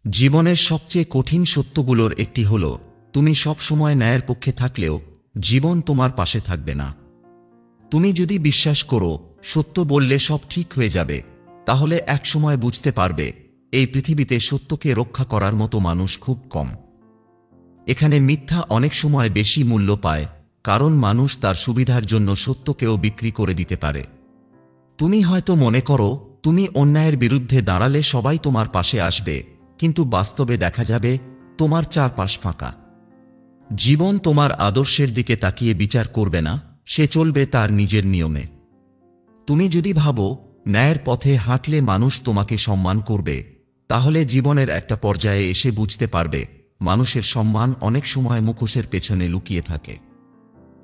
জীবনের সবচেয়ে কঠিন সত্যগুলোর একটি হল, তুমি সব সময় ন্যায়ের পক্ষে থাকলেও জীবন তোমার পাশে থাকবে না। তুমি যদি বিশ্বাস করো সত্য বললে সব ঠিক হয়ে যাবে, তাহলে একসময় বুঝতে পারবে এই পৃথিবীতে সত্যকে রক্ষা করার মতো মানুষ খুব কম। এখানে মিথ্যা অনেক সময় বেশি মূল্য পায়, কারণ মানুষ তার সুবিধার জন্য সত্যকেও বিক্রি করে দিতে পারে। তুমি হয়তো মনে করো তুমি অন্যায়ের বিরুদ্ধে দাঁড়ালে সবাই তোমার পাশে আসবে, কিন্তু বাস্তবে দেখা যাবে তোমার চারপাশ ফাঁকা। জীবন তোমার আদর্শের দিকে তাকিয়ে বিচার করবে না, সে চলবে তার নিজের নিয়মে। তুমি যদি ভাবো ন্যায়ের পথে হাঁটলে মানুষ তোমাকে সম্মান করবে, তাহলে জীবনের একটা পর্যায়ে এসে বুঝতে পারবে মানুষের সম্মান অনেক সময় মুখোশের পেছনে লুকিয়ে থাকে।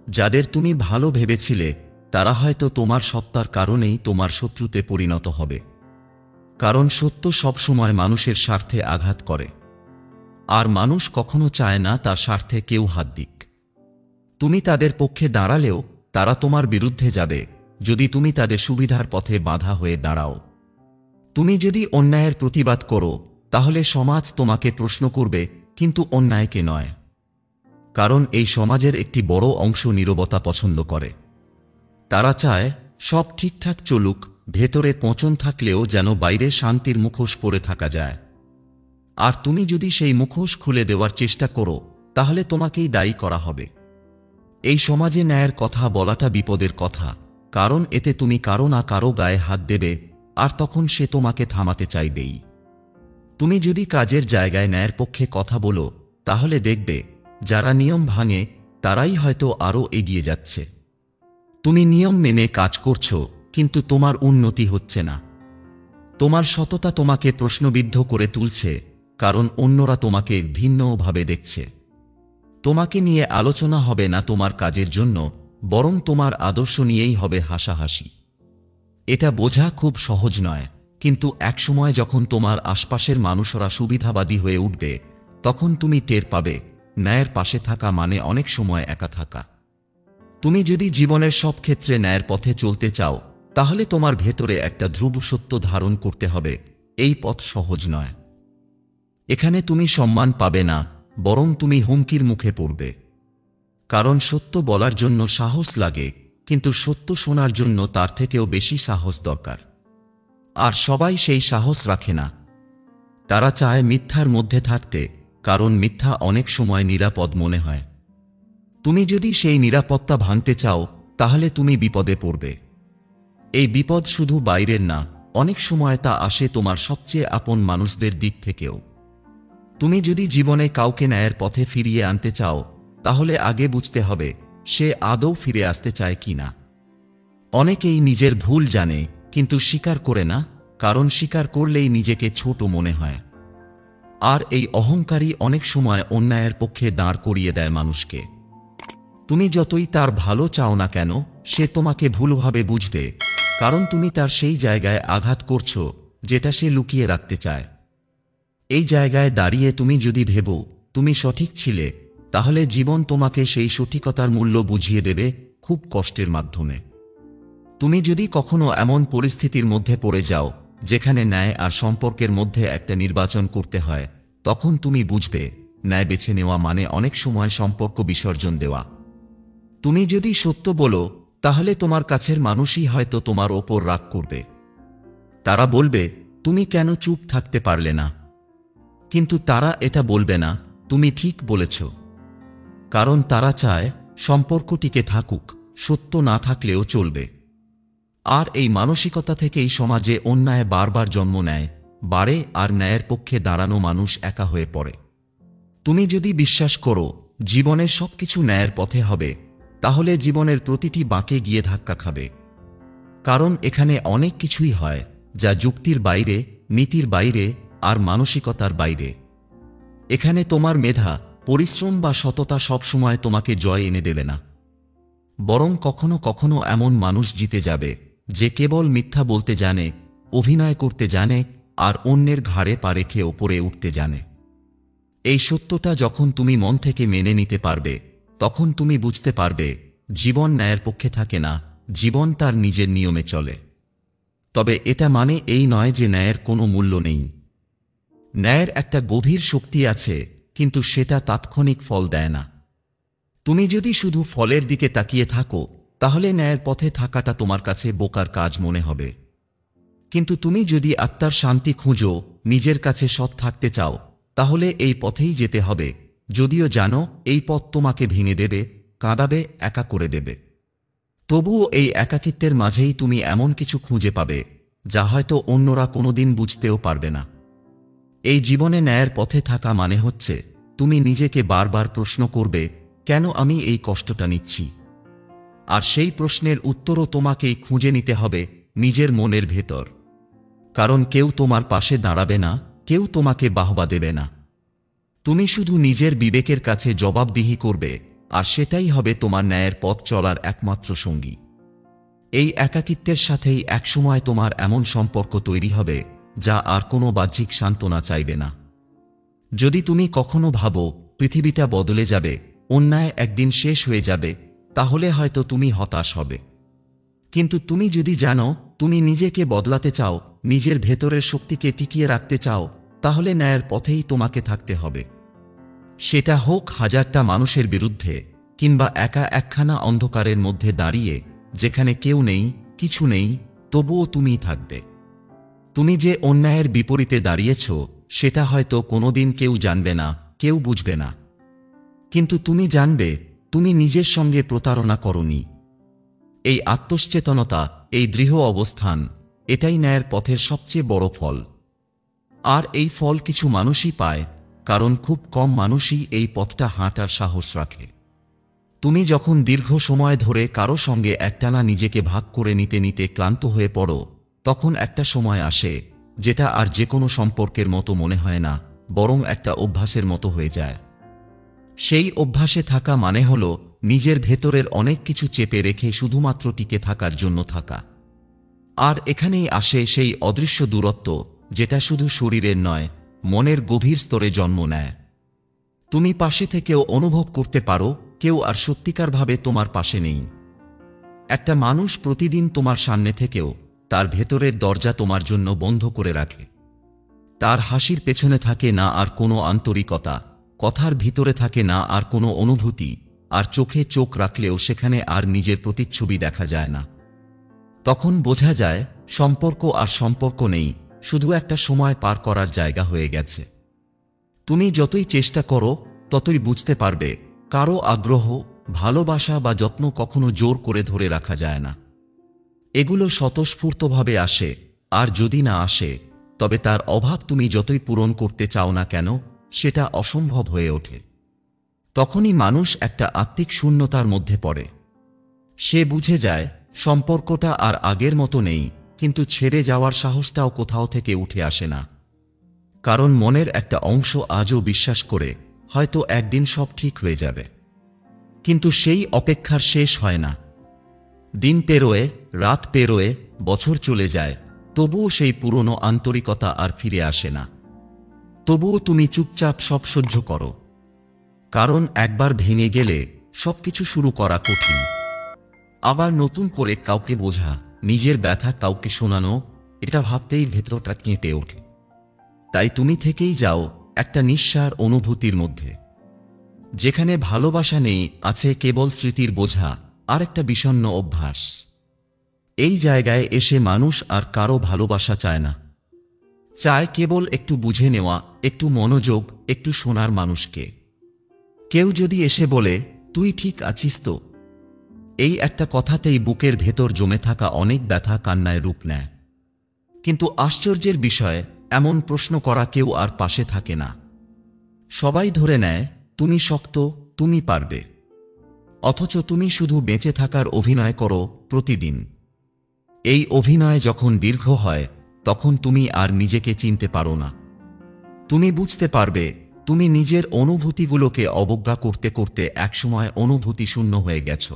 যাদের তুমি ভালো ভেবেছিলে তারা হয়তো তোমার সত্তার কারণেই তোমার শত্রুতে পরিণত হবে। কারণ সত্য সবসময় মানুষের স্বার্থে আঘাত করে, আর মানুষ কখনো চায় না তার স্বার্থে কেউ হাত দিক। তুমি তাদের পক্ষে দাঁড়ালেও তারা তোমার বিরুদ্ধে যাবে যদি তুমি তাদের সুবিধার পথে বাধা হয়ে দাঁড়াও। তুমি যদি অন্যায়ের প্রতিবাদ করো তাহলে সমাজ তোমাকে প্রশ্ন করবে, কিন্তু অন্যায়কে নয়। কারণ এই সমাজের একটি বড় অংশ নীরবতা পছন্দ করে। তারা চায় সব ঠিকঠাক চলুক, ভেতরে পচন থাকলেও যেন বাইরে শান্তির মুখোশ পরে থাকা যায়। আর তুমি যদি সেই মুখোশ খুলে দেওয়ার চেষ্টা করো তাহলে তোমাকেই দায়ী করা হবে। এই সমাজে ন্যায়ের কথা বলাটা বিপদের কথা, কারণ এতে তুমি কারো না কারো গায়ে হাত দেবে, আর তখন সে তোমাকে থামাতে চাইবেই। তুমি যদি কাজের জায়গায় ন্যায়ের পক্ষে কথা বলো তাহলে দেখবে যারা নিয়ম ভাঙে তারাই হয়তো আরও এগিয়ে যাচ্ছে। তুমি নিয়ম মেনে কাজ করছো, কিন্তু তোমার উন্নতি হচ্ছে না। তোমার সততা তোমাকে প্রশ্নবিদ্ধ করে তুলছে, কারণ অন্যরা তোমাকে ভিন্নভাবে দেখছে। তোমাকে নিয়ে আলোচনা হবে না তোমার কাজের জন্য, বরং তোমার আদর্শ নিয়েই হবে হাসাহাসি। এটা বোঝা খুব সহজ নয়, কিন্তু একসময় যখন তোমার আশপাশের মানুষরা সুবিধাবাদী হয়ে উঠবে তখন তুমি টের পাবে ন্যায়ের পাশে থাকা মানে অনেক সময় একা থাকা। তুমি যদি জীবনের সব ক্ষেত্রে ন্যায়ের পথে চলতে চাও তাহলে তোমার ভেতরে একটা ধ্রুব সত্য ধারণ করতে হবে। এই পথ সহজ নয়। এখানে তুমি সম্মান পাবে না, বরং তুমি হুমকির মুখে পড়বে। কারণ সত্য বলার জন্য সাহস লাগে, কিন্তু সত্য শোনার জন্য তার থেকেও বেশি সাহস দরকার। আর সবাই সেই সাহস রাখে না। তারা চায় মিথ্যার মধ্যে থাকতে, কারণ মিথ্যা অনেক সময় নিরাপদ মনে হয়। তুমি যদি সেই নিরাপত্তা ভাঙতে চাও তাহলে তুমি বিপদে পড়বে। এই বিপদ শুধু বাইরের না, অনেক সময় তা আসে তোমার সবচেয়ে আপন মানুষদের দিক থেকেও। তুমি যদি জীবনে কাউকে ন্যায়ের পথে ফিরিয়ে আনতে চাও তাহলে আগে বুঝতে হবে সে আদৌ ফিরে আসতে চায় কিনা। অনেকেই নিজের ভুল জানে কিন্তু স্বীকার করে না, কারণ স্বীকার করলেই নিজেকে ছোট মনে হয়। আর এই অহংকারই অনেক সময় অন্যায়ের পক্ষে দাঁড় করিয়ে দেয় মানুষকে। তুমি যতই তার ভালো চাও না কেন, সে তোমাকে ভুলভাবে বুঝবে, কারণ তুমি তার সেই জায়গায় আঘাত করছো যেটা সে লুকিয়ে রাখতে চায়। এই জায়গায় দাঁড়িয়ে তুমি যদি ভেবো তুমি সঠিক ছিলে, তাহলে জীবন তোমাকে সেই সঠিকতার মূল্য বুঝিয়ে দেবে, খুব কষ্টের মাধ্যমে। তুমি যদি কখনো এমন পরিস্থিতির মধ্যে পড়ে যাও যেখানে ন্যায় আর সম্পর্কের মধ্যে একটা নির্বাচন করতে হয়, তখন তুমি বুঝবে ন্যায় বেছে নেওয়া মানে অনেক সময় সম্পর্ক বিসর্জন দেওয়া। তুমি যদি সত্য বলো তাহলে তোমার কাছের মানুষই হয়তো তোমার ওপর রাগ করবে। তারা বলবে তুমি কেন চুপ থাকতে পারলে না। কিন্তু তারা এটা বলবে না তুমি ঠিক বলেছ, কারণ তারা চায় সম্পর্ক টিকে থাকুক, সত্য না থাকলেও চলবে। আর এই মানসিকতা থেকেই সমাজে অন্যায় বারবার জন্ম নেয়, বাড়ে, আর ন্যায়ের পক্ষে দাঁড়ানো মানুষ একা হয়ে পড়ে। তুমি যদি বিশ্বাস করো জীবনে সবকিছু ন্যায়ের পথে হবে, তাহলে জীবনের প্রতিটি বাঁকে গিয়ে ধাক্কা খাবে। কারণ এখানে অনেক কিছুই হয় যা যুক্তির বাইরে, নীতির বাইরে, আর মানসিকতার বাইরে। এখানে তোমার মেধা, পরিশ্রম বা সততা সবসময় তোমাকে জয় এনে দেবে না, বরং কখনো কখনো এমন মানুষ জিতে যাবে যে কেবল মিথ্যা বলতে জানে, অভিনয় করতে জানে, আর অন্যের ঘাড়ে পা রেখে ওপরে উঠতে জানে। এই সত্যটা যখন তুমি মন থেকে মেনে নিতে পারবে তখন তুমি বুঝতে পারবে জীবন ন্যায়ের পক্ষে থাকে না, জীবন তার নিজের নিয়মে চলে। তবে এটা মানে এই নয় যে ন্যায়ের কোনো মূল্য নেই। ন্যায়ের একটা গভীর শক্তি আছে, কিন্তু সেটা তাৎক্ষণিক ফল দেয় না। তুমি যদি শুধু ফলের দিকে তাকিয়ে থাকো, তাহলে ন্যায়ের পথে থাকাটা তোমার কাছে বোকার কাজ মনে হবে। কিন্তু তুমি যদি আত্মার শান্তি খুঁজো, নিজের কাছে সৎ থাকতে চাও, তাহলে এই পথেই যেতে হবে, যদিও জানো এই পথ তোমাকে ভেঙে দেবে, কাঁদাবে, একা করে দেবে। তবুও এই একাকিত্বের মাঝেই তুমি এমন কিছু খুঁজে পাবে যা হয়তো অন্যরা কোনোদিন বুঝতেও পারবে না। এই জীবনে ন্যায়ের পথে থাকা মানে হচ্ছে তুমি নিজেকে বারবার প্রশ্ন করবে, কেন আমি এই কষ্টটা নিচ্ছি? আর সেই প্রশ্নের উত্তরও তোমাকেই খুঁজে নিতে হবে নিজের মনের ভেতর। কারণ কেউ তোমার পাশে দাঁড়াবে না, কেউ তোমাকে বাহবা দেবে না। তুমি শুধু নিজের বিবেকের কাছে জবাবদিহি করবে, আর সেটাই হবে তোমার ন্যায়ের পথ চলার একমাত্র সঙ্গী। এই একাকিত্বের সাথেই একসময় তোমার এমন সম্পর্ক তৈরি হবে যা আর কোনো বাহ্যিক সান্ত্বনা চাইবে না। যদি তুমি কখনো ভাবো পৃথিবীটা বদলে যাবে, অন্যায় একদিন শেষ হয়ে যাবে, তাহলে হয়তো তুমি হতাশ হবে। কিন্তু তুমি যদি জানো তুমি নিজেকে বদলাতে চাও, নিজের ভেতরের শক্তিকে টিকিয়ে রাখতে চাও, তাহলে ন্যায়ের পথেই তোমাকে থাকতে হবে। সেটা হোক হাজারটা মানুষের বিরুদ্ধে, কিংবা একা একখানা অন্ধকারের মধ্যে দাঁড়িয়ে, যেখানে কেউ নেই, কিছু নেই, তবুও তুমিই থাকবে। তুমি যে অন্যায়ের বিপরীতে দাঁড়িয়েছ, সেটা হয়তো কোনোদিন কেউ জানবে না, কেউ বুঝবে না। কিন্তু তুমি জানবে তুমি নিজের সঙ্গে প্রতারণা করনি। এই আত্মসচেতনতা, এই দৃঢ় অবস্থান, এটাই ন্যায়ের পথের সবচেয়ে বড় ফল। আর এই ফল কিছু মানুষই পায়, কারণ খুব কম মানুষই এই পথটা হাঁটার সাহস রাখে। তুমি যখন দীর্ঘ সময় ধরে কারো সঙ্গে একটানা নিজেকে ভাগ করে নিতে নিতে ক্লান্ত হয়ে পড়ো, তখন একটা সময় আসে যেটা আর যে কোনো সম্পর্কের মতো মনে হয় না, বরং একটা অভ্যাসের মতো হয়ে যায়। সেই অভ্যাসে থাকা মানে হলো নিজের ভেতরের অনেক কিছু চেপে রেখে শুধুমাত্র টিকে থাকার জন্য থাকা। আর এখানেই আসে সেই অদৃশ্য দূরত্ব, যেটা শুধু শরীরের নয়, মনের গভীর স্তরে জন্ম নেয়। তুমি পাশে থেকেও অনুভব করতে পারো কেউ আর সত্যিকারভাবে তোমার পাশে নেই। একটা মানুষ প্রতিদিন তোমার সামনে থেকেও তার ভেতরের দরজা তোমার জন্য বন্ধ করে রাখে। তার হাসির পেছনে থাকে না আর কোনো আন্তরিকতা, কথার ভিতরে থাকে না আর কোনো অনুভূতি, আর চোখে চোখ রাখলেও সেখানে আর নিজের প্রতিচ্ছবি দেখা যায় না। তখন বোঝা যায় সম্পর্ক আর সম্পর্ক নেই, শুধু একটা সময় পার করার জায়গা হয়ে গেছে। তুমি যতই চেষ্টা করো ততই বুঝতে পারবে কারো আগ্রহ, ভালোবাসা বা যত্ন কখনো জোর করে ধরে রাখা যায় না। এগুলো স্বতঃস্ফূর্তভাবে আসে, আর যদি না আসে তবে তার অভাব তুমি যতই পূরণ করতে চাও না কেন, সেটা অসম্ভব হয়ে ওঠে। তখনই মানুষ একটা আত্মিক শূন্যতার মধ্যে পড়ে। সে বুঝে যায় সম্পর্কটা আর আগের মতো নেই, কিন্তু ছেড়ে যাওয়ার সাহসটাও কোথাও থেকে উঠে আসে না। কারণ মনের একটা অংশ আজও বিশ্বাস করে হয়তো একদিন সব ঠিক হয়ে যাবে। কিন্তু সেই অপেক্ষার শেষ হয় না। দিন পেরোয়, রাত পেরোয়, বছর চলে যায়, তবুও সেই পুরনো আন্তরিকতা আর ফিরে আসে না। তবুও তুমি চুপচাপ সব সহ্য করো। কারণ একবার ভেঙে গেলে সবকিছু শুরু করা কঠিন। আবার নতুন করে কাউকে বোঝা, নিজের ব্যথা কাউকে শোনানো, এটা ভাবতেই ভেতরটা কেঁপে ওঠে। তাই তুমি থেকেই যাও একটা নিঃসার অনুভূতির মধ্যে, যেখানে ভালোবাসা নেই, আছে কেবল স্মৃতির বোঝা আর একটা বিষণ্ণ অভ্যাস। এই জায়গায় এসে মানুষ আর কারো ভালোবাসা চায় না, চায় কেবল একটু বুঝে নেওয়া, একটু মনোযোগ, একটু শোনার মানুষকে। কেউ যদি এসে বলে, তুই ঠিক আছিস তো, এই একটা কথাতেই বুকের ভেতর জমে থাকা অনেক ব্যথা কান্নায় রূপ নেয়। কিন্তু আশ্চর্যের বিষয়, এমন প্রশ্ন করা কেউ আর পাশে থাকে না। সবাই ধরে নেয় তুমি শক্ত, তুমি পারবে। অথচ তুমি শুধু বেঁচে থাকার অভিনয় করো প্রতিদিন। এই অভিনয় যখন দীর্ঘ হয়, তখন তুমি আর নিজেকে চিনতে পারো না। তুমি বুঝতে পারবে তুমি নিজের অনুভূতিগুলোকে অবজ্ঞা করতে করতে একসময় অনুভূতি শূন্য হয়ে গেছো।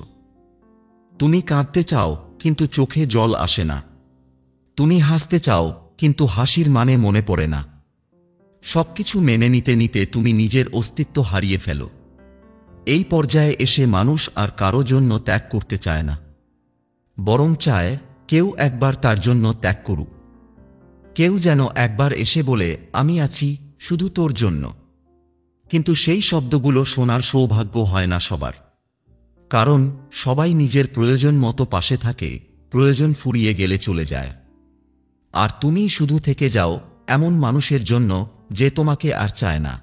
তুমি কাঁদতে চাও কিন্তু চোখে জল আসে না। তুমি হাসতে চাও কিন্তু হাসির মানে মনে পড়ে না। সবকিছু মেনে নিতে নিতে তুমি নিজের অস্তিত্ব হারিয়ে ফেলো। এই পর্যায়ে এসে মানুষ আর কারো জন্য ত্যাগ করতে চায় না, বরং চায় কেউ একবার তার জন্য ত্যাগ করুক। কেউ যেন একবার এসে বলে, আমি আছি, শুধু তোর জন্য। কিন্তু সেই শব্দগুলো শোনার সৌভাগ্য হয় না সবার। কারণ সবাই নিজের প্রয়োজন মতো পাশে থাকে, প্রয়োজন ফুরিয়ে গেলে চলে যায়। আর তুমি শুধু থেকে যাও এমন মানুষের জন্য যে তোমাকে আর চায় না।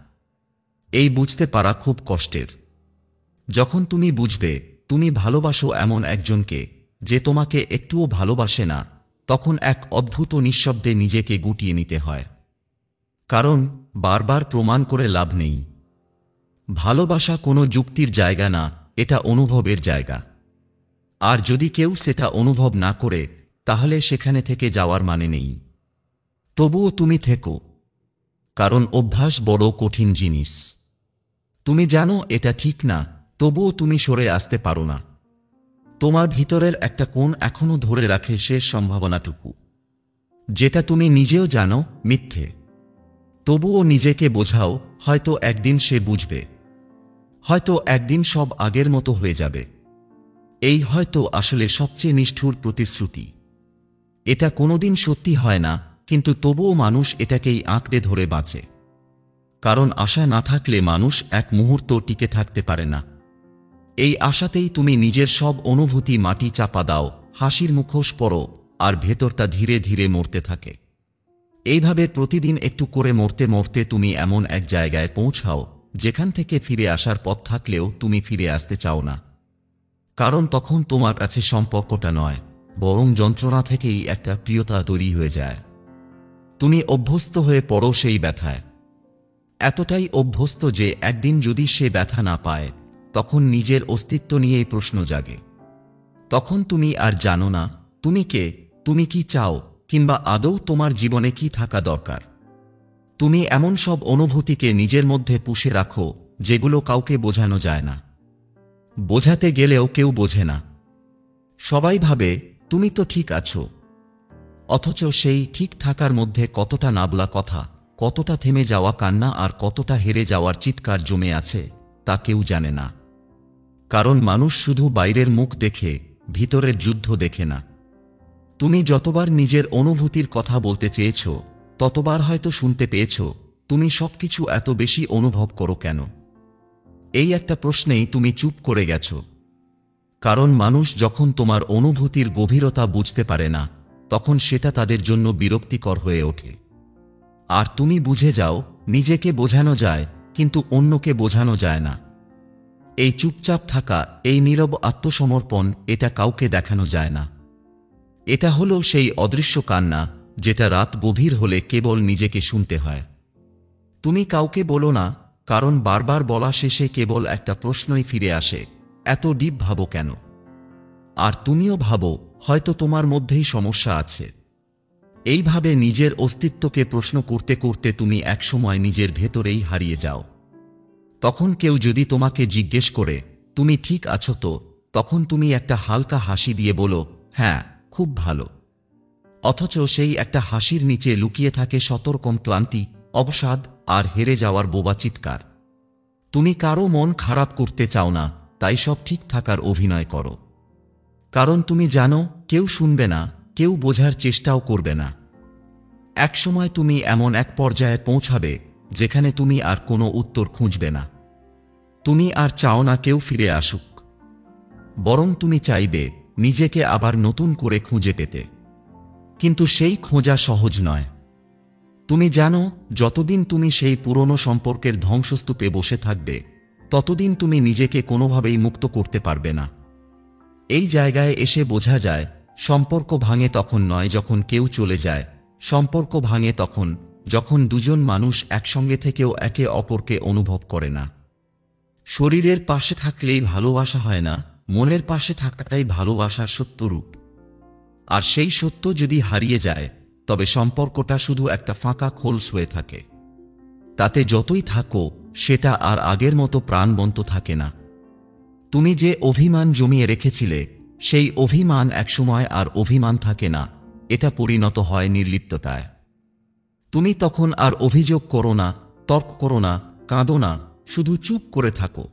এই বুঝতে পারা খুব কষ্টের। যখন তুমি বুঝবে তুমি ভালোবাসো এমন একজনকে যে তোমাকে একটুও ভালোবাসে না, তখন এক অদ্ভুত নিঃশব্দে নিজেকে গুটিয়ে নিতে হয়। কারণ বারবার প্রমাণ করে লাভ নেই। ভালোবাসা কোনো যুক্তির জায়গা না, এটা অনুভবের জায়গা। আর যদি কেউ সেটা অনুভব না করে, তাহলে সেখানে থেকে যাওয়ার মানে নেই। তবুও তুমি থেকো, কারণ অভ্যাস বড় কঠিন জিনিস। তুমি জানো এটা ঠিক না, তবুও তুমি সরে আসতে পারো না। তোমার ভিতরের একটা কোণ এখনো ধরে রাখে শেষ সম্ভাবনাটুকু, যেটা তুমি নিজেও জানো মিথ্যে। তবুও নিজেকে বোঝাও, হয়তো একদিন সে বুঝবে, হয়তো একদিন সব আগের মতো হয়ে যাবে। এই হয়তো আসলে সবচেয়ে নিষ্ঠুর প্রতিশ্রুতি। এটা কোনোদিন সত্যি হয় না, কিন্তু তবুও মানুষ এটাকেই আঁকড়ে ধরে বাঁচে। কারণ আশা না থাকলে মানুষ এক মুহূর্ত টিকে থাকতে পারে না। এই আশাতেই তুমি নিজের সব অনুভূতি মাটি চাপা দাও, হাসির মুখোশ পরো, আর ভেতরটা ধীরে ধীরে মরতে থাকে। এইভাবে প্রতিদিন একটু করে মরতে মরতে তুমি এমন এক জায়গায় পৌঁছাও যেখান থেকে ফিরে আসার পথ থাকলেও তুমি ফিরে আসতে চাও না। কারণ তখন তোমার কাছে সম্পর্কটা নয়, বরং যন্ত্রণা থেকেই একটা প্রিয়তা তৈরি হয়ে যায়। তুমি অভ্যস্ত হয়ে পড়ো সেই ব্যথায়, এতটাই অভ্যস্ত যে একদিন যদি সে ব্যথা না পায়, তখন নিজের অস্তিত্ব নিয়েই প্রশ্ন জাগে। তখন তুমি আর জানো না তুমি কে, তুমি কি চাও, কিংবা আদৌ তোমার জীবনে কি থাকা দরকার। তুমি এমন সব অনুভূতিকে নিজের মধ্যে পুষে রাখো যেগুলো কাউকে বোঝানো যায় না। বোঝাতে গেলেও কেউ বোঝে না। সবাই ভাবে তুমি তো ঠিক আছো, অথচ সেই ঠিক থাকার মধ্যে কতটা নাবলা কথা, কতটা থেমে যাওয়া কান্না আর কতটা হেরে যাওয়ার চিৎকার জমে আছে তা কেউ জানে না। কারণ মানুষ শুধু বাইরের মুখ দেখে, ভিতরের যুদ্ধ দেখে না। তুমি যতবার নিজের অনুভূতির কথা বলতে চেয়েছ, ততবার হয়তো শুনতে পেয়েছ, তুমি সবকিছু এত বেশি অনুভব করো কেন? এই একটা প্রশ্নেই তুমি চুপ করে গেছ। কারণ মানুষ যখন তোমার অনুভূতির গভীরতা বুঝতে পারে না, তখন সেটা তাদের জন্য বিরক্তিকর হয়ে ওঠে। আর তুমি বুঝে যাও, নিজেকে বোঝানো যায় কিন্তু অন্যকে বোঝানো যায় না। এই চুপচাপ থাকা, এই নীরব আত্মসমর্পণ, এটা কাউকে দেখানো যায় না। এটা হলো সেই অদৃশ্য কান্না যেটা রাত গভীর হলে কেবল নিজেকে শুনতে হয়। তুমি কাউকে বলো না, কারণ বারবার বলা শেষে কেবল একটা প্রশ্নই ফিরে আসে, এত ডিপ ভাবো কেন? আর তুমিও ভাবো হয়তো তোমার মধ্যেই সমস্যা আছে। এইভাবে নিজের অস্তিত্বকে প্রশ্ন করতে করতে তুমি একসময় নিজের ভেতরেই হারিয়ে যাও। তখন কেউ যদি তোমাকে জিজ্ঞেস করে তুমি ঠিক আছো তো, তখন তুমি একটা হালকা হাসি দিয়ে বলো, হ্যাঁ, খুব ভালো। অথচ সেই একটা হাসির নিচে লুকিয়ে থাকে শতরকম ক্লান্তি, অবসাদ আর হেরে যাওয়ার বোবা চিৎকার। তুমি কারো মন খারাপ করতে চাও না, তাই সব ঠিক থাকার অভিনয় করো। কারণ তুমি জানো কেউ শুনবে না, কেউ বোঝার চেষ্টাও করবে না। একসময় তুমি এমন এক পর্যায়ে পৌঁছাবে যেখানে তুমি আর কোনো উত্তর খুঁজবে না। তুমি আর চাও না কেউ ফিরে আসুক, বরং তুমি চাইবে নিজেকে আবার নতুন করে খুঁজে পেতে। কিন্তু সেই খোঁজা সহজ নয়। তুমি জানো যতদিন তুমি সেই পুরনো সম্পর্কের ধ্বংসস্তূপে বসে থাকবে, ততদিন তুমি নিজেকে কোনোভাবেই মুক্ত করতে পারবে না। এই জায়গায় এসে বোঝা যায় সম্পর্ক ভাঙে তখন নয় যখন কেউ চলে যায়, সম্পর্ক ভাঙে তখন যখন দুজন মানুষ একসঙ্গে থেকেও একে অপরকে অনুভব করে না। শরীরের পাশে থাকলেই ভালোবাসা হয় না, মনের পাশে থাকাটাই ভালোবাসার সত্য রূপ। আর সেই সত্য যদি হারিয়ে যায়, তবে সম্পর্কটা শুধু একটা ফাঁকা খোলস হয়ে থাকে। তাতে যতই থাকো সেটা আর আগের মতো প্রাণবন্ত থাকে না। তুমি যে অভিমান জমিয়ে রেখেছিলে, সেই অভিমান একসময় আর অভিমান থাকে না, এটা পরিণত হয় নির্লিপ্ততায়। তুমি তখন আর অভিযোগ করো না, তর্ক করো না, কাঁদো না, শুধু চুপ করে থাকো।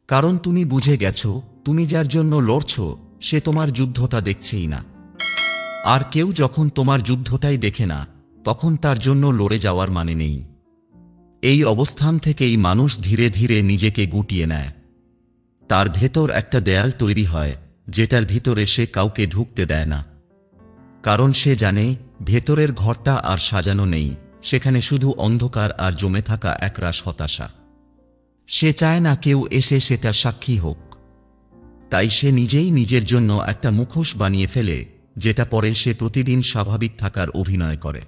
কারণ তুমি বুঝে গেছো তুমি যার জন্য লড়ছ সে তোমার যুদ্ধটা দেখছেই না। আর কেউ যখন তোমার যুদ্ধটাই দেখে না, তখন তার জন্য লড়ে যাওয়ার মানে নেই। এই অবস্থান থেকেই মানুষ ধীরে ধীরে নিজেকে গুটিয়ে নেয়। তার ভেতর একটা দেয়াল তৈরি হয়, যেটার ভিতরে সে কাউকে ঢুকতে দেয় না। কারণ সে জানে ভেতরের ঘরটা আর সাজানো নেই, সেখানে শুধু অন্ধকার আর জমে থাকা একরাশ হতাশা। সে চায় না কেউ এসে সেটার সাক্ষী হোক। তাই সে নিজেই নিজের জন্য একটা মুখোশ বানিয়ে ফেলে, যেটা পরে সে প্রতিদিন স্বাভাবিক থাকার অভিনয় করে।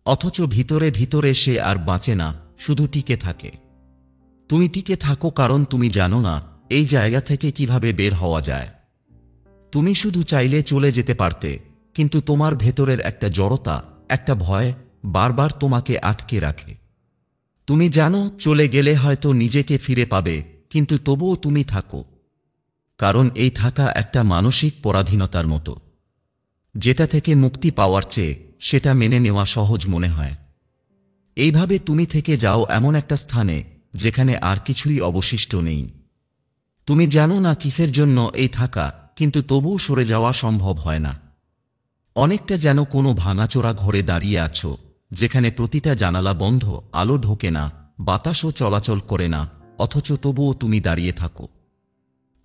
অথচ ভিতরে ভিতরে সে আর বাঁচে না, শুধু টিকে থাকে। তুমি টিকে থাকো কারণ তুমি জানো না এই জায়গা থেকে কিভাবে বের হওয়া যায়। তুমি শুধু চাইলে চলে যেতে পারতে, কিন্তু তোমার ভেতরের একটা জড়তা, একটা ভয় বারবার তোমাকে আটকে রাখে। তুমি জানো চলে গেলে হয়তো নিজেকে ফিরে পাবে, কিন্তু তবুও তুমি থাকো। কারণ এই থাকা একটা মানসিক পরাধীনতার মতো, যেটা থেকে মুক্তি পাওয়ার চেয়ে সেটা মেনে নেওয়া সহজ মনে হয়। এইভাবে তুমি থেকে যাও এমন একটা স্থানে যেখানে আর কিছুই অবশিষ্ট নেই। তুমি জানো না কিসের জন্য এই থাকা, কিন্তু তবুও সরে যাওয়া সম্ভব হয় না। অনেকটা যেন কোনো ভাঙাচোরা ঘরে দাঁড়িয়ে আছো, যেখানে প্রতিটা জানালা বন্ধ, আলো ঢোকে না, বাতাসও চলাচল করে না, অথচ তবুও তুমি দাঁড়িয়ে থাকো।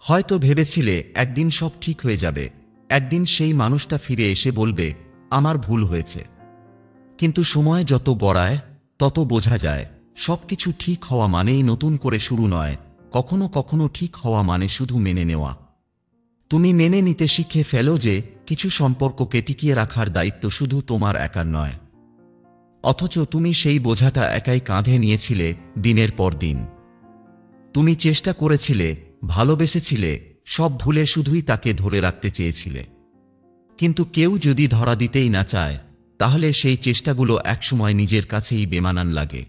হয়তো ভেবেছিলে একদিন সব ঠিক হয়ে যাবে, একদিন সেই মানুষটা ফিরে এসে বলবে আমার ভুল হয়েছে। কিন্তু সময় যত গড়ায় তত বোঝা যায় সবকিছু ঠিক হওয়া মানেই নতুন করে শুরু নয়, কখনো কখনো ঠিক হওয়া মানে শুধু মেনে নেওয়া। তুমি মেনে নিতে শিখে ফেলো যে কিছু সম্পর্ককে টিকিয়ে রাখার দায়িত্ব শুধু তোমার একার নয়। অথচ তুমি সেই বোঝাটা একাই কাঁধে নিয়েছিলে দিনের পর দিন। তুমি চেষ্টা করেছিলে, ভালোবেসেছিলে, সব ভুলে শুধুই তাকে ধরে রাখতে চেয়েছিলে। কিন্তু কেউ যদি ধরা দিতেই না চায়, তাহলে সেই চেষ্টাগুলো একসময় নিজের কাছেই বেমানান লাগে।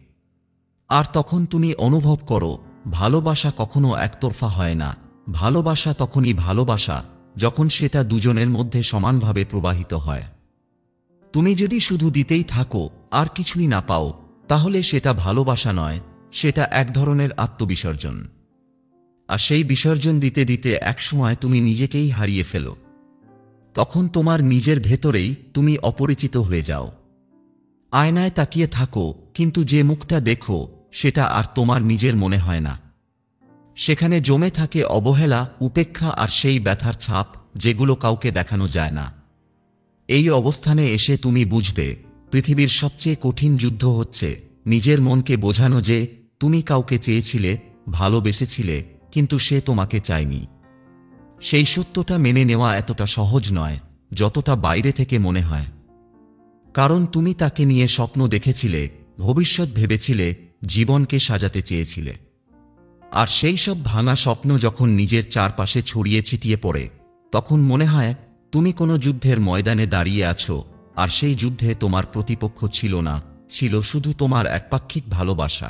আর তখন তুমি অনুভব করো ভালোবাসা কখনো একতরফা হয় না। ভালোবাসা তখনই ভালোবাসা যখন সেটা দুজনের মধ্যে সমানভাবে প্রবাহিত হয়। তুমি যদি শুধু দিতেই থাকো আর কিছুই না পাও, তাহলে সেটা ভালোবাসা নয়, সেটা এক ধরনের আত্মবিসর্জন। আর সেই বিসর্জন দিতে দিতে একসময় তুমি নিজেকেই হারিয়ে ফেলো। তখন তোমার নিজের ভেতরেই তুমি অপরিচিত হয়ে যাও। আয়নায় তাকিয়ে থাকো, কিন্তু যে মুখটা দেখো সেটা আর তোমার নিজের মনে হয় না। সেখানে জমে থাকে অবহেলা, উপেক্ষা আর সেই ব্যথার ছাপ যেগুলো কাউকে দেখানো যায় না। এই অবস্থানে এসে তুমি বুঝবে পৃথিবীর সবচেয়ে কঠিন যুদ্ধ হচ্ছে নিজের মনকে বোঝানো যে তুমি কাউকে চেয়েছিলে, ভালোবেসেছিলে, কিন্তু সে তোমাকে চায়নি। সেই সত্যটা মেনে নেওয়া এতটা সহজ নয় যতটা বাইরে থেকে মনে হয়। কারণ তুমি তাকে নিয়ে স্বপ্ন দেখেছিলে, ভবিষ্যৎ ভেবেছিলে, জীবনকে সাজাতে চেয়েছিলে। আর সেই সব ভাঙা স্বপ্ন যখন নিজের চারপাশে ছড়িয়ে ছিটিয়ে পড়ে, তখন মনে হয় তুমি কোনো যুদ্ধের ময়দানে দাঁড়িয়ে আছো, আর সেই যুদ্ধে তোমার প্রতিপক্ষ ছিল না, ছিল শুধু তোমার একপাক্ষিক ভালোবাসা।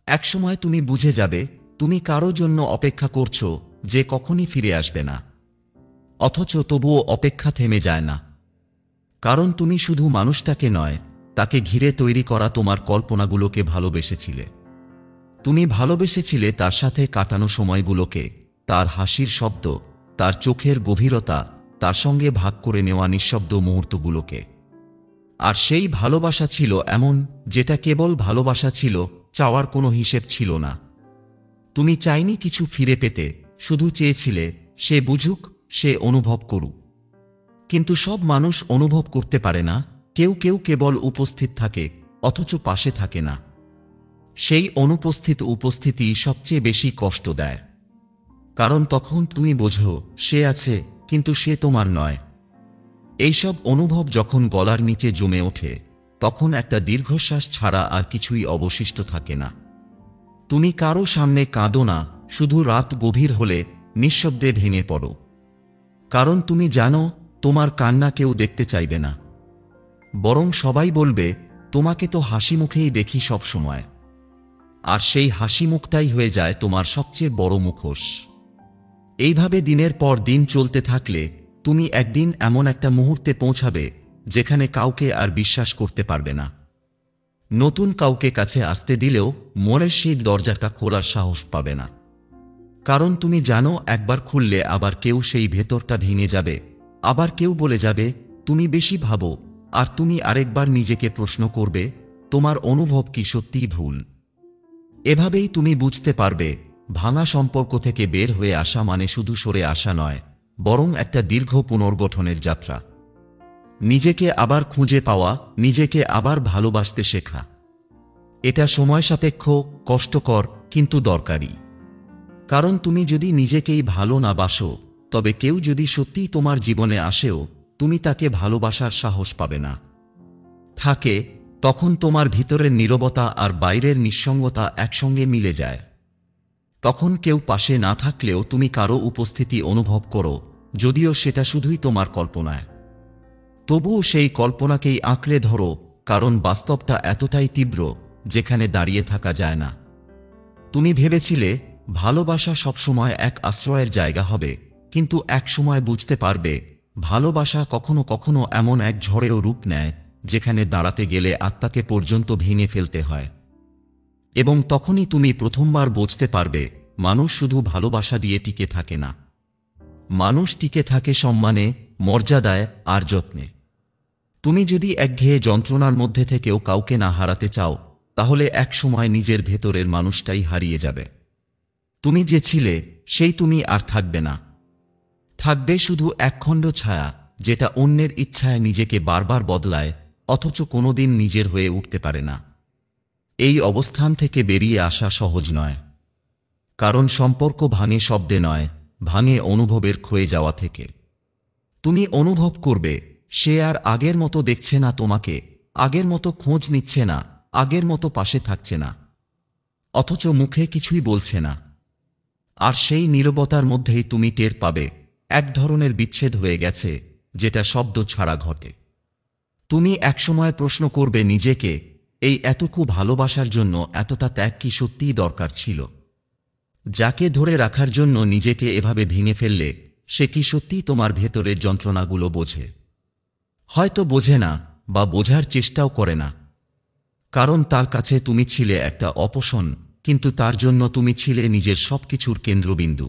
একসময় তুমি বুঝে যাবে তুমি কারো জন্য অপেক্ষা করছো যে কখনই ফিরে আসবে না। অথচ তবুও অপেক্ষা থেমে যায় না। কারণ তুমি শুধু মানুষটাকে নয়, তাকে ঘিরে তৈরি করা তোমার কল্পনাগুলোকে ভালোবেসেছিলে। তুমি ভালোবেসেছিলে তার সাথে কাটানো সময়গুলোকে, তার হাসির শব্দ, তার চোখের গভীরতা, তার সঙ্গে ভাগ করে নেওয়া নিঃশব্দ মুহূর্তগুলোকে। আর সেই ভালোবাসা ছিল এমন, যেটা কেবল ভালোবাসা ছিল, চাওয়ার কোনো হিসেব ছিল না। তুমি চাইনি কিছু ফিরে পেতে, শুধু চেয়েছিলে সে বুঝুক, সে অনুভব করুক। কিন্তু সব মানুষ অনুভব করতে পারে না। কেউ কেউ কেবল উপস্থিত থাকে, অথচ পাশে থাকে না। সেই অনুপস্থিত উপস্থিতি সবচেয়ে বেশি কষ্ট দেয়। কারণ তখন তুমি বোঝো সে আছে, কিন্তু সে তোমার নয়। এইসব অনুভব যখন গলার নিচে জমে ওঠে, তখন একটা দীর্ঘশ্বাস ছাড়া আর কিছুই অবশিষ্ট থাকে না। তুমি কারো সামনে কাঁদো না, শুধু রাত গভীর হলে নিঃশব্দে ভেঙে পড়ো। কারণ তুমি জানো তোমার কান্না কেউ দেখতে চাইবে না, বরং সবাই বলবে তোমাকে তো হাসি মুখেই দেখি সব সময়। আর সেই হাসি মুখটাই হয়ে যায় তোমার সবচেয়ে বড় মুখোশ। এইভাবে দিনের পর দিন চলতে থাকলে তুমি একদিন এমন একটা মুহূর্তে পৌঁছাবে যেখানে কাউকে আর বিশ্বাস করতে পারবে না। নতুন কাউকে কাছে আসতে দিলেও মনের সেই দরজাটা খোলার সাহস পাবে না। কারণ তুমি জানো একবার খুললে আবার কেউ সেই ভেতরটা ভেঙে যাবে, আবার কেউ বলে যাবে তুমি বেশি ভাবো, আর তুমি আরেকবার নিজেকে প্রশ্ন করবে তোমার অনুভব কি সত্যিই ভুল। এভাবেই তুমি বুঝতে পারবে ভাঙা সম্পর্ক থেকে বের হয়ে আসা মানে শুধু সরে আসা নয়, বরং একটা দীর্ঘ পুনর্গঠনের যাত্রা। নিজেকে আবার খুঁজে পাওয়া, নিজেকে আবার ভালোবাসতে শেখা। এটা সময় সাপেক্ষ, কষ্টকর, কিন্তু দরকারি। কারণ তুমি যদি নিজেকেই ভালো না বাসো, তবে কেউ যদি সত্যিই তোমার জীবনে আসেও তুমি তাকে ভালোবাসার সাহস পাবে না। থাকে, তখন তোমার ভিতরের নীরবতা আর বাইরের নিঃসঙ্গতা একসঙ্গে মিলে যায়। তখন কেউ পাশে না থাকলেও তুমি কারো উপস্থিতি অনুভব করো, যদিও সেটা শুধুই তোমার কল্পনায়। তবুও সেই কল্পনাকেই আঁকড়ে ধরো, কারণ বাস্তবটা এতটাই তীব্র যেখানে দাঁড়িয়ে থাকা যায় না। তুমি ভেবেছিলে ভালোবাসা সবসময় এক আশ্রয়ের জায়গা হবে, কিন্তু একসময় বুঝতে পারবে ভালোবাসা কখনো কখনো এমন এক ঝড়েও রূপ নেয় যেখানে দাঁড়াতে গেলে আত্মাকে পর্যন্ত ভেঙে ফেলতে হয়। এবং তখনই তুমি প্রথমবার বুঝতে পারবে মানুষ শুধু ভালোবাসা দিয়ে টিকে থাকে না, মানুষ টিকে থাকে সম্মানে, মর্যাদায় আর যত্নে। তুমি যদি একঘেয়ে যন্ত্রণার মধ্যে থেকেও কাউকে না হারাতে চাও, তাহলে একসময় নিজের ভেতরের মানুষটাই হারিয়ে যাবে। তুমি যে ছিলে সেই তুমি আর থাকবে না। থাকবে শুধু একখণ্ড ছায়া, যেটা অন্যের ইচ্ছায় নিজেকে বারবার বদলায়, অথচ কোনোদিন নিজের হয়ে উঠতে পারে না। এই অবস্থান থেকে বেরিয়ে আসা সহজ নয়, কারণ সম্পর্ক ভাঙে শব্দে নয়, ভাঙে অনুভবের ক্ষয়ে যাওয়া থেকে। তুমি অনুভব করবে সে আর আগের মতো দেখছে না তোমাকে, আগের মতো খোঁজ নিচ্ছে না, আগের মতো পাশে থাকছে না, অথচ মুখে কিছুই বলছে না। আর সেই নীরবতার মধ্যেই তুমি টের পাবে এক ধরনের বিচ্ছেদ হয়ে গেছে, যেটা শব্দ ছাড়া ঘটে। তুমি একসময় প্রশ্ন করবে নিজেকে, এই এতটুকু ভালোবাসার জন্য এতটা ত্যাগ কি সত্যিই দরকার ছিল? যাকে ধরে রাখার জন্য নিজেকে এভাবে ভেঙে ফেললে, সে কি সত্যিই তোমার ভেতরের যন্ত্রণাগুলো বোঝে? হয়তো বোঝে না, বা বোঝার চেষ্টাও করে না। কারণ তার কাছে তুমি ছিলে একটা অপশন, কিন্তু তার জন্য তুমি ছিলে নিজের সবকিছুর কেন্দ্রবিন্দু।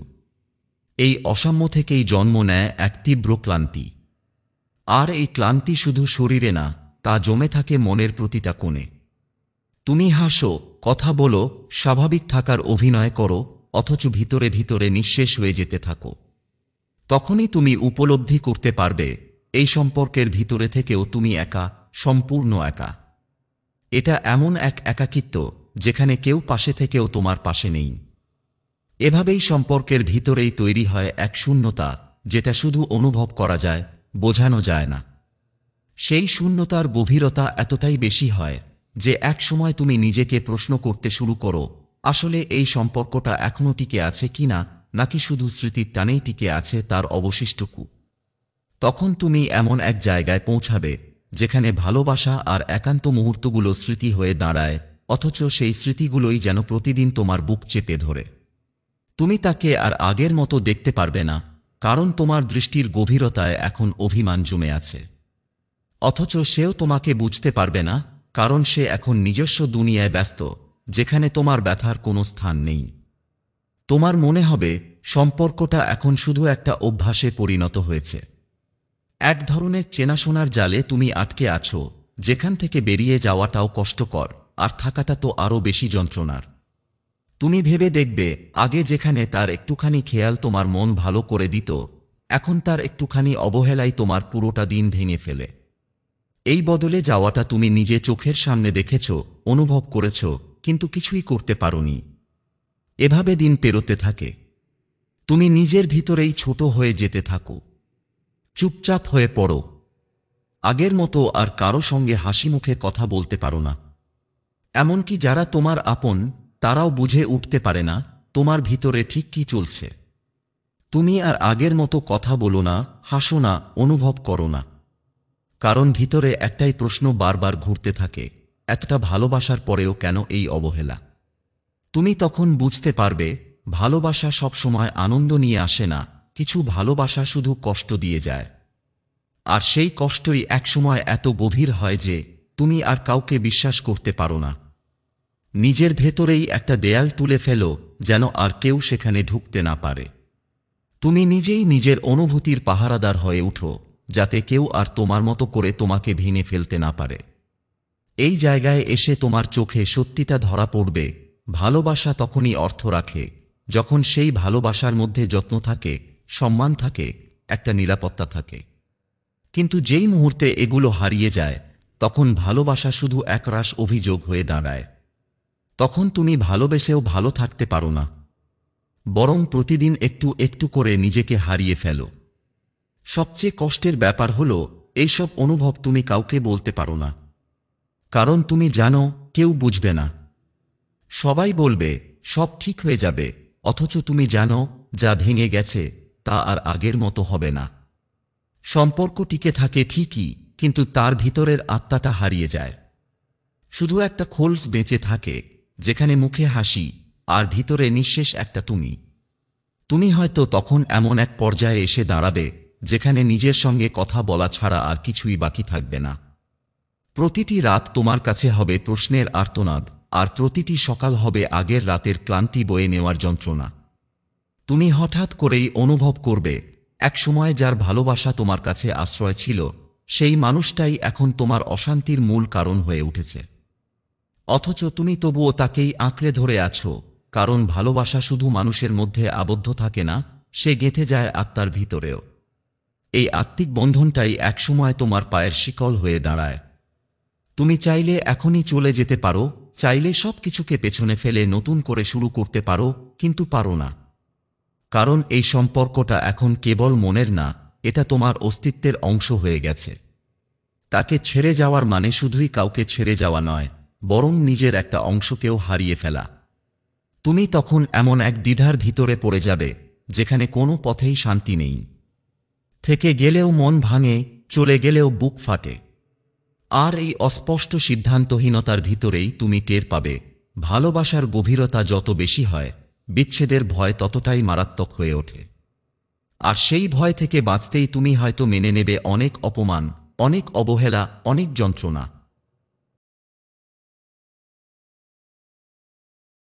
এই অসাম্য থেকেই জন্ম নেয় এক তীব্র ক্লান্তি। আর এই ক্লান্তি শুধু শরীরে না, তা জমে থাকে মনের প্রতিটা কোণে। তুমি হাসো, কথা বলো, স্বাভাবিক থাকার অভিনয় করো, অথচ ভিতরে ভিতরে নিঃশেষ হয়ে যেতে থাকো। তখনই তুমি উপলব্ধি করতে পারবে এই সম্পর্কের ভিতরে থেকেও তুমি একা, সম্পূর্ণ একা। এটা এমন এক একাকিত্ব যেখানে কেউ পাশে থেকেও তোমার পাশে নেই। এভাবেই সম্পর্কের ভিতরেই তৈরি হয় এক শূন্যতা, যেটা শুধু অনুভব করা যায়, বোঝানো যায় না। সেই শূন্যতার গভীরতা এতটাই বেশি হয় যে একসময় তুমি নিজেকে প্রশ্ন করতে শুরু করো, আসলে এই সম্পর্কটা এখনো টিকে আছে কিনা, নাকি শুধু স্মৃতির টানেই টিকে আছে তার অবশিষ্টটুকু। তখন তুমি এমন এক জায়গায় পৌঁছাবে যেখানে ভালোবাসা আর একান্ত মুহূর্তগুলো স্মৃতি হয়ে দাঁড়ায়, অথচ সেই স্মৃতিগুলোই যেন প্রতিদিন তোমার বুক চেপে ধরে। তুমি তাকে আর আগের মতো দেখতে পারবে না, কারণ তোমার দৃষ্টির গভীরতায় এখন অভিমান জমে আছে। অথচ সেও তোমাকে বুঝতে পারবে না, কারণ সে এখন নিজস্ব দুনিয়ায় ব্যস্ত, যেখানে তোমার ব্যথার কোনো স্থান নেই। তোমার মনে হবে সম্পর্কটা এখন শুধু একটা অভ্যাসে পরিণত হয়েছে। এক ধরনের চেনাশোনার জালে তুমি আটকে আছো, যেখান থেকে বেরিয়ে যাওয়াটাও কষ্টকর, আর থাকাটা তো আরও বেশি যন্ত্রণার। তুমি ভেবে দেখবে আগে যেখানে তার একটুখানি খেয়াল তোমার মন ভালো করে দিত, এখন তার একটুখানি অবহেলাই তোমার পুরোটা দিন ভেঙে ফেলে। এই বদলে যাওয়াটা তুমি নিজে চোখের সামনে দেখেছ, অনুভব করেছ, কিন্তু কিছুই করতে পারোনি। এভাবে দিন পেরোতে থাকে। তুমি নিজের ভিতরেই ছোট হয়ে যেতে থাকো, চুপচাপ হয়ে পড়ো। আগের মতো আর কারো সঙ্গে হাসি মুখে কথা বলতে পারো না। এমনকি যারা তোমার আপন, তারাও বুঝে উঠতে পারে না তোমার ভিতরে ঠিক কি চলছে। তুমি আর আগের মতো কথা বলো না, হাসো না, অনুভব করো না। কারণ ভিতরে একটাই প্রশ্ন বারবার ঘুরতে থাকে, একটা ভালোবাসার পরেও কেন এই অবহেলা? তুমি তখন বুঝতে পারবে ভালোবাসা সবসময় আনন্দ নিয়ে আসে না, কিছু ভালোবাসা শুধু কষ্ট দিয়ে যায়। আর সেই কষ্টই একসময় এত গভীর হয় যে তুমি আর কাউকে বিশ্বাস করতে পারো না। নিজের ভেতরেই একটা দেয়াল তুলে ফেলো, যেন আর কেউ সেখানে ঢুকতে না পারে। তুমি নিজেই নিজের অনুভূতির পাহারাদার হয়ে উঠো, যাতে কেউ আর তোমার মতো করে তোমাকে ভেঙে ফেলতে না পারে। এই জায়গায় এসে তোমার চোখে সত্যিটা ধরা পড়বে। ভালোবাসা তখনই অর্থ রাখে যখন সেই ভালোবাসার মধ্যে যত্ন থাকে, সম্মান থাকে, একটা নিরাপত্তা থাকে। কিন্তু যেই মুহূর্তে এগুলো হারিয়ে যায়, তখন ভালোবাসা শুধু একরাশ অভিযোগ হয়ে দাঁড়ায়। তখন তুমি ভালোবেসেও ভালো থাকতে পারো না, বরং প্রতিদিন একটু একটু করে নিজেকে হারিয়ে ফেলো। সবচেয়ে কষ্টের ব্যাপার হলো এইসব অনুভব তুমি কাউকে বলতে পারো না, কারণ তুমি জানো কেউ বুঝবে না। সবাই বলবে সব ঠিক হয়ে যাবে, অথচ তুমি জানো যা ভেঙে গেছে তা আর আগের মতো হবে না। সম্পর্ক টিকে থাকে ঠিকই, কিন্তু তার ভিতরের আত্মাটা হারিয়ে যায়। শুধু একটা খোলস বেঁচে থাকে, যেখানে মুখে হাসি আর ভিতরে নিঃশেষ একটা তুমি। তুমি হয়তো তখন এমন এক পর্যায়ে এসে দাঁড়াবে যেখানে নিজের সঙ্গে কথা বলা ছাড়া আর কিছুই বাকি থাকবে না। প্রতিটি রাত তোমার কাছে হবে প্রশ্নের আর্তনাদ, আর প্রতিটি সকাল হবে আগের রাতের ক্লান্তি বয়ে নেওয়ার যন্ত্রণা। তুমি হঠাৎ করেই অনুভব করবে একসময় যার ভালোবাসা তোমার কাছে আশ্রয় ছিল, সেই মানুষটাই এখন তোমার অশান্তির মূল কারণ হয়ে উঠেছে। অথচ তুমি তবুও তাকেই আঁকড়ে ধরে আছো, কারণ ভালোবাসা শুধু মানুষের মধ্যে আবদ্ধ থাকে না, সে গেঁথে যায় আত্মার ভিতরেও। এই আত্মিক বন্ধনটাই একসময় তোমার পায়ের শিকল হয়ে দাঁড়ায়। তুমি চাইলে এখনই চলে যেতে পারো, চাইলে সবকিছুকে পেছনে ফেলে নতুন করে শুরু করতে পারো, কিন্তু পারো না। কারণ এই সম্পর্কটা এখন কেবল মনের না, এটা তোমার অস্তিত্বের অংশ হয়ে গেছে। তাকে ছেড়ে যাওয়ার মানে শুধুই কাউকে ছেড়ে যাওয়া নয়, বরং নিজের একটা অংশকেও হারিয়ে ফেলা। তুমি তখন এমন এক দ্বিধার ভিতরে পড়ে যাবে যেখানে কোনো পথেই শান্তি নেই। থেকে গেলেও মন ভাঙে, চলে গেলেও বুক ফাটে। আর এই অস্পষ্ট সিদ্ধান্তহীনতার ভিতরেই তুমি টের পাবে ভালোবাসার গভীরতা যত বেশি হয়, বিচ্ছেদের ভয় ততটাই মারাত্মক হয়ে ওঠে। আর সেই ভয় থেকে বাঁচতেই তুমি হয়তো মেনে নেবে অনেক অপমান, অনেক অবহেলা, অনেক যন্ত্রণা।